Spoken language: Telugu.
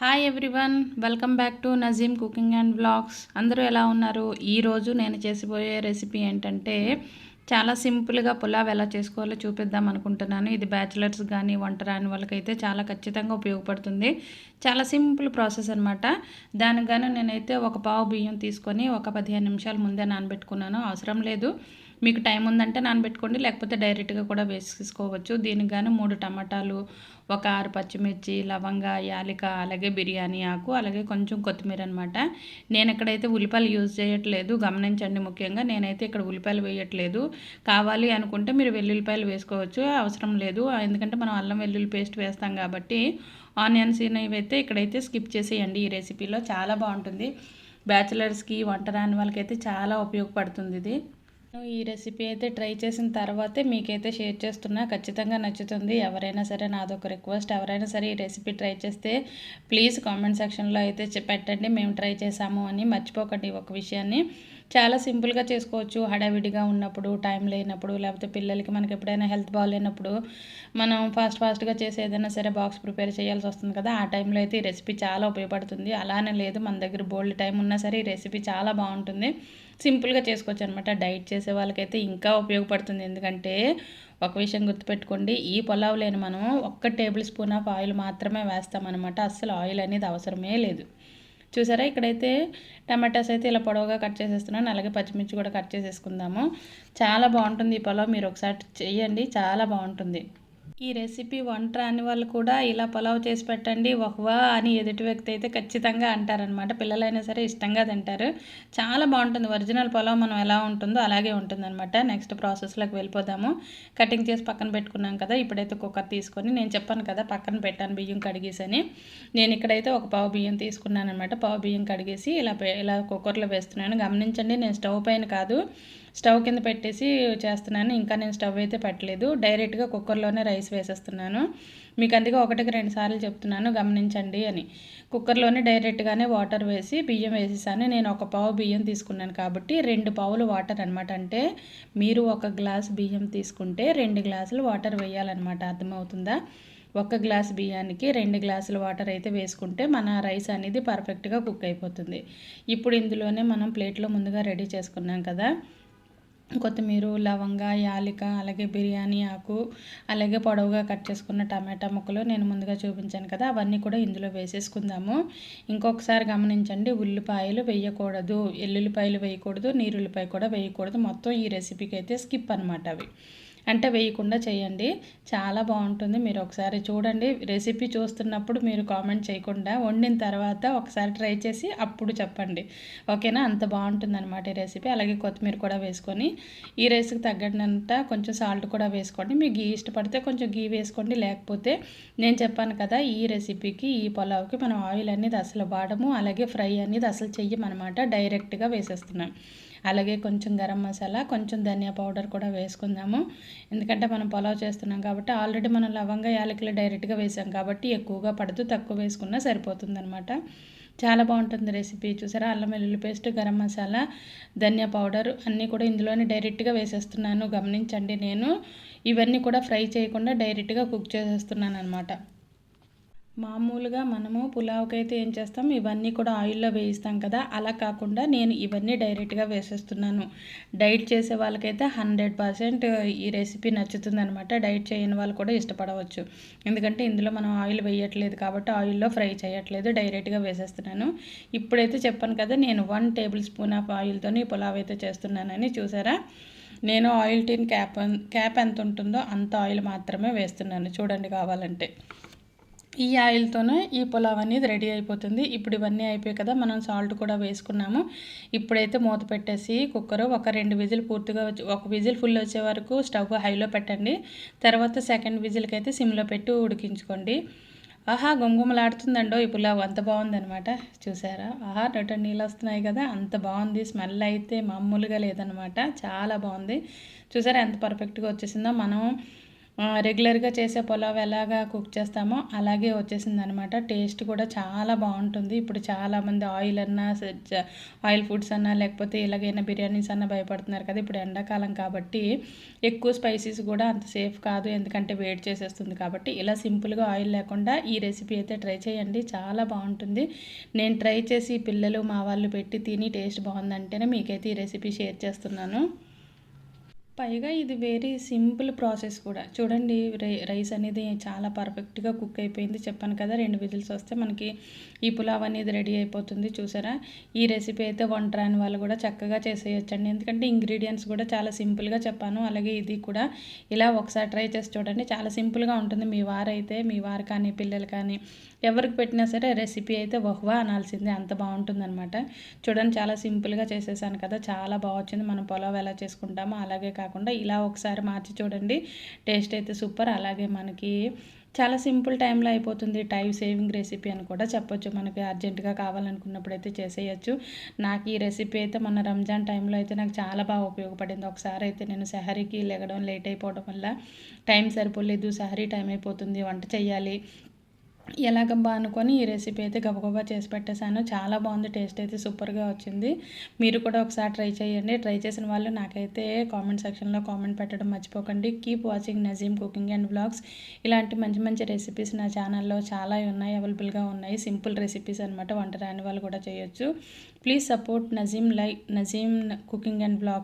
Hi everyone, welcome back to Nazeem cooking and vlogs. అందరూ ఎలా ఉన్నారు? ఈరోజు నేను చేసిపోయే రెసిపీ ఏంటంటే చాలా సింపుల్గా పులావ్ ఎలా చేసుకోవాలో చూపిద్దాం అనుకుంటున్నాను. ఇది బ్యాచిలర్స్ కానీ వంట రాని వాళ్ళకైతే చాలా ఖచ్చితంగా ఉపయోగపడుతుంది. చాలా సింపుల్ ప్రాసెస్ అనమాట. దానికి గాను నేనైతే ఒక పావు బియ్యం తీసుకొని ఒక 15 నిమిషాల ముందే నానబెట్టుకున్నాను. అవసరం లేదు, మీకు టైం ఉందంటే నానబెట్టుకోండి, లేకపోతే డైరెక్ట్గా కూడా వేసుకోవచ్చు. దీనికి గాను 3 టమాటాలు, ఒక 6 పచ్చిమిర్చి, లవంగ, యాలిక, అలాగే బిర్యానీ ఆకు, అలాగే కొంచెం కొత్తిమీర అనమాట. నేను ఇక్కడైతే ఉల్లిపాయలు యూజ్ చేయట్లేదు, గమనించండి. ముఖ్యంగా నేనైతే ఇక్కడ ఉల్లిపాయలు వేయట్లేదు. కావాలి అనుకుంటే మీరు వెల్లుల్లిపాయలు వేసుకోవచ్చు, అవసరం లేదు. ఎందుకంటే మనం అల్లం వెల్లుల్లి పేస్ట్ వేస్తాం కాబట్టి ఆనియన్స్ ఇవైతే ఇక్కడైతే స్కిప్ చేసేయండి. ఈ రెసిపీలో చాలా బాగుంటుంది. బ్యాచిలర్స్కి వంట రాని వాళ్ళకైతే చాలా ఉపయోగపడుతుంది ఇది. ఈ రెసిపీ అయితే ట్రై చేసిన తర్వాతే మీకైతే షేర్ చేస్తున్నా, ఖచ్చితంగా నచ్చుతుంది. ఎవరైనా సరే నాదొక రిక్వెస్ట్, ఎవరైనా సరే ఈ రెసిపీ ట్రై చేస్తే ప్లీజ్ కామెంట్ సెక్షన్లో అయితే పెట్టండి, మేము ట్రై చేసాము అని. మర్చిపోకండి ఒక విషయాన్ని. చాలా సింపుల్గా చేసుకోవచ్చు. హడావిడిగా ఉన్నప్పుడు, టైం లేనప్పుడు, లేకపోతే పిల్లలకి మనకి ఎప్పుడైనా హెల్త్ బాగాలేనప్పుడు మనం ఫాస్ట్గా చేసి ఏదైనా సరే బాక్స్ ప్రిపేర్ చేయాల్సి వస్తుంది కదా, ఆ టైంలో అయితే ఈ రెసిపీ చాలా ఉపయోగపడుతుంది. అలానే లేదు, మన దగ్గర బోల్డ్ టైం ఉన్నా సరే ఈ రెసిపీ చాలా బాగుంటుంది. సింపుల్గా చేసుకోవచ్చు అనమాట. డైట్ చేసే వాళ్ళకైతే ఇంకా ఉపయోగపడుతుంది. ఎందుకంటే ఒక విషయం గుర్తుపెట్టుకోండి, ఈ పులావ్లోని మనం 1 టేబుల్ స్పూన్ ఆఫ్ ఆయిల్ మాత్రమే వేస్తామన్నమాట. అస్సలు ఆయిల్ అనేది అవసరమే లేదు. చూసారా, ఇక్కడైతే టమాటాస్ అయితే ఇలా పొడవుగా కట్ చేసేస్తున్నాను. అలాగే పచ్చిమిర్చి కూడా కట్ చేసేసుకుందాము. చాలా బాగుంటుంది ఈ పులావ్, మీరు ఒకసారి చేయండి, చాలా బాగుంటుంది. ఈ రెసిపీ వంట రాని వాళ్ళు కూడా ఇలా పులావ్ చేసి పెట్టండి, వహ్వా అని ఎదుటి వ్యక్తి అయితే ఖచ్చితంగా అంటారనమాట. పిల్లలైనా సరే ఇష్టంగా తింటారు. చాలా బాగుంటుంది. ఒరిజినల్ పులావ్ మనం ఎలా ఉంటుందో అలాగే ఉంటుందన్నమాట. నెక్స్ట్ ప్రాసెస్లోకి వెళ్ళిపోదాము. కటింగ్ చేసి పక్కన పెట్టుకున్నాం కదా, ఇప్పుడైతే కుక్కర్ తీసుకొని, నేను చెప్పాను కదా పక్కన పెట్టాను బియ్యం కడిగేసని. నేను ఇక్కడైతే ఒక పావు బియ్యం తీసుకున్నాను అనమాట. పావు బియ్యం కడిగేసి ఇలా కుక్కర్లో వేస్తున్నాను. గమనించండి, నేను స్టవ్ పైన కాదు, స్టవ్ కింద పెట్టేసి చేస్తున్నాను. ఇంకా నేను స్టవ్ అయితే పెట్టలేదు, డైరెక్ట్గా కుక్కర్లోనే రైస్ వేసేస్తున్నాను. మీకు అందుకే 1కి 2 సార్లు చెప్తున్నాను, గమనించండి అని. కుక్కర్లోనే డైరెక్ట్గానే వాటర్ వేసి బియ్యం వేసేసాను. నేను ఒక పావు బియ్యం తీసుకున్నాను కాబట్టి 2 పావులు వాటర్ అనమాట. అంటే మీరు 1 గ్లాస్ బియ్యం తీసుకుంటే 2 గ్లాసులు వాటర్ వేయాలన్నమాట. అర్థమవుతుందా? 1 గ్లాస్ బియ్యానికి 2 గ్లాసుల వాటర్ అయితే వేసుకుంటే మన రైస్ అనేది పర్ఫెక్ట్గా కుక్ అయిపోతుంది. ఇప్పుడు ఇందులోనే మనం ప్లేట్లో ముందుగా రెడీ చేసుకున్నాం కదా, కొత్తిమీర, లవంగ, యాలిక, అలాగే బిర్యానీ ఆకు, అలాగే పొడవుగా కట్ చేసుకున్న టమాటా ముక్కలు నేను ముందుగా చూపించాను కదా, అవన్నీ కూడా ఇందులో వేసేసుకుందాము. ఇంకొకసారి గమనించండి, ఉల్లిపాయలు వేయకూడదు, ఎల్లుల్లిపాయలు వేయకూడదు, నీరుల్లిపాయ కూడా వేయకూడదు. మొత్తం ఈ రెసిపీకి అయితే స్కిప్ అనమాట. అవి అంటే వేయకుండా చేయండి, చాలా బాగుంటుంది. మీరు ఒకసారి చూడండి. రెసిపీ చూస్తున్నప్పుడు మీరు కామెంట్ చేయకుండా వండిన తర్వాత ఒకసారి ట్రై చేసి అప్పుడు చెప్పండి, ఓకేనా? అంత బాగుంటుంది అనమాట ఈ రెసిపీ. అలాగే కొత్తిమీర కూడా వేసుకొని ఈ రైస్కి తగ్గడంత కొంచెం సాల్ట్ కూడా వేసుకోండి. మీకు గీ ఇష్టపడితే కొంచెం గీ వేసుకోండి, లేకపోతే నేను చెప్పాను కదా, ఈ రెసిపీకి ఈ పులావ్కి మనం ఆయిల్ అనేది అసలు వాడము, అలాగే ఫ్రై అనేది అసలు చెయ్యమన్నమాట, డైరెక్ట్గా వేసేస్తున్నాం. అలాగే కొంచెం గరం మసాలా, కొంచెం ధనియా పౌడర్ కూడా వేసుకుందాము. ఎందుకంటే మనం పులావ్ చేస్తున్నాం కాబట్టి ఆల్రెడీ మనం లవంగ, యాలకులు డైరెక్ట్గా వేసాం కాబట్టి ఎక్కువగా పడుతూ తక్కువ వేసుకున్నా సరిపోతుందన్నమాట. చాలా బాగుంటుంది రెసిపీ. చూసారా, అల్లం వెల్లుల్లి పేస్ట్, గరం మసాలా, ధనియా పౌడర్ అన్నీ కూడా ఇందులోనే డైరెక్ట్గా వేసేస్తున్నాను. గమనించండి, నేను ఇవన్నీ కూడా ఫ్రై చేయకుండా డైరెక్ట్గా కుక్ చేసేస్తున్నాను అనమాట. మామూలుగా మనము పులావ్కి అయితే ఏం చేస్తాం, ఇవన్నీ కూడా ఆయిల్లో వేయిస్తాం కదా, అలా కాకుండా నేను ఇవన్నీ డైరెక్ట్గా వేసేస్తున్నాను. డైట్ చేసే వాళ్ళకైతే 100% ఈ రెసిపీ నచ్చుతుంది అనమాట. డైట్ చేయని వాళ్ళు కూడా ఇష్టపడవచ్చు. ఎందుకంటే ఇందులో మనం ఆయిల్ వేయట్లేదు కాబట్టి, ఆయిల్లో ఫ్రై చేయట్లేదు, డైరెక్ట్గా వేసేస్తున్నాను. ఇప్పుడైతే చెప్పాను కదా, నేను 1 టేబుల్ స్పూన్ ఆఫ్ ఆయిల్తో ఈ పులావ్ అయితే చేస్తున్నానని. చూసారా, నేను ఆయిల్ టిన్ క్యాప్ ఎంత ఉంటుందో అంత ఆయిల్ మాత్రమే వేస్తున్నాను. చూడండి కావాలంటే. ఈ ఆయిల్తోనే ఈ పులావ్ అనేది రెడీ అయిపోతుంది. ఇప్పుడు ఇవన్నీ అయిపోయాయి కదా, మనం సాల్ట్ కూడా వేసుకున్నాము. ఇప్పుడైతే మూత పెట్టేసి కుక్కర్ ఒక 2 విజిల్ పూర్తిగా ఒక విజిల్ ఫుల్ వచ్చే వరకు స్టవ్ హైలో పెట్టండి. తర్వాత సెకండ్ విజిల్కి అయితే సిమ్లో పెట్టి ఉడికించుకోండి. ఆహా, గుమగుమలాడుతుందండో ఈ పులావ్, అంత బాగుందనమాట. చూసారా, ఆహా, నోట నీళ్ళు వస్తున్నాయి కదా, అంత బాగుంది. స్మెల్ అయితే మామూలుగా లేదనమాట, చాలా బాగుంది. చూసారా ఎంత పర్ఫెక్ట్గా వచ్చేసిందో. మనం రెగ్యులర్గా చేసే పులావ్ ఎలాగా కుక్ చేస్తామో అలాగే వచ్చేసిందనమాట. టేస్ట్ కూడా చాలా బాగుంటుంది. ఇప్పుడు చాలామంది ఆయిల్ అన్నా ఆయిల్ ఫుడ్స్ అన్నా లేకపోతే ఇలాగైనా బిర్యానీస్ అన్నా భయపడుతున్నారు కదా. ఇప్పుడు ఎండాకాలం కాబట్టి ఎక్కువ స్పైసీస్ కూడా అంత సేఫ్ కాదు, ఎందుకంటే వేడి చేసేస్తుంది. కాబట్టి ఇలా సింపుల్గా ఆయిల్ లేకుండా ఈ రెసిపీ అయితే ట్రై చేయండి, చాలా బాగుంటుంది. నేను ట్రై చేసి పిల్లలు మా వాళ్ళు పెట్టి తిని టేస్ట్ బాగుందంటేనే మీకైతే ఈ రెసిపీ షేర్ చేస్తున్నాను. పైగా ఇది వెరీ సింపుల్ ప్రాసెస్ కూడా. చూడండి, రైస్ అనేది చాలా పర్ఫెక్ట్గా కుక్ అయిపోయింది. చెప్పాను కదా, 2 విజిల్స్ వస్తే మనకి ఈ పులావ్ అనేది రెడీ అయిపోతుంది. చూసారా, ఈ రెసిపీ అయితే వంట రాని వాళ్ళు కూడా చక్కగా చేసేయచ్చండి, ఎందుకంటే ఇంగ్రీడియంట్స్ కూడా చాలా సింపుల్గా చెప్పాను. అలాగే ఇది కూడా ఇలా ఒకసారి ట్రై చేసి చూడండి, చాలా సింపుల్గా ఉంటుంది. మీ వారు కానీ పిల్లలు కానీ ఎవరికి పెట్టినా సరే రెసిపీ అయితే వహ్వా అనాల్సిందే, అంత బాగుంటుందన్నమాట. చూడండి, చాలా సింపుల్గా చేసేసాను కదా, చాలా బాగా వచ్చింది. మనం పులావ్ ఎలా చేసుకుంటామో అలాగే కాకుండా ఇలా ఒకసారి మార్చి చూడండి, టేస్ట్ అయితే సూపర్. అలాగే మనకి చాలా సింపుల్ టైంలో అయిపోతుంది. టైం సేవింగ్ రెసిపీ అని కూడా చెప్పొచ్చు. మనకి అర్జెంటుగా కావాలనుకున్నప్పుడు అయితే చేసేయచ్చు. నాకు ఈ రెసిపీ అయితే మొన్న రంజాన్ టైంలో అయితే నాకు చాలా బాగా ఉపయోగపడింది. ఒకసారి అయితే నేను సెహరీకి లెగడం లేట్ అయిపోవడం వల్ల టైం సరిపోలేదు, సెహరీ టైం అయిపోతుంది, వంట చేయాలి, ఎలాగబ్బా అనుకొని ఈ రెసిపీ అయితే గబగబా చేసి పెట్టేశాను. చాలా బాగుంది, టేస్ట్ అయితే సూపర్గా వచ్చింది. మీరు కూడా ఒకసారి ట్రై చేయండి. ట్రై చేసిన వాళ్ళు నాకైతే కామెంట్ సెక్షన్లో కామెంట్ పెట్టడం మర్చిపోకండి. Keep watching Nazeem cooking and vlogs. ఇలాంటి మంచి మంచి రెసిపీస్ నా ఛానల్లో చాలా ఉన్నాయి, అవైలబుల్గా ఉన్నాయి. సింపుల్ రెసిపీస్ అనమాట, వంట రాని వాళ్ళు కూడా చేయొచ్చు. Please support Nazeem cooking and vlog.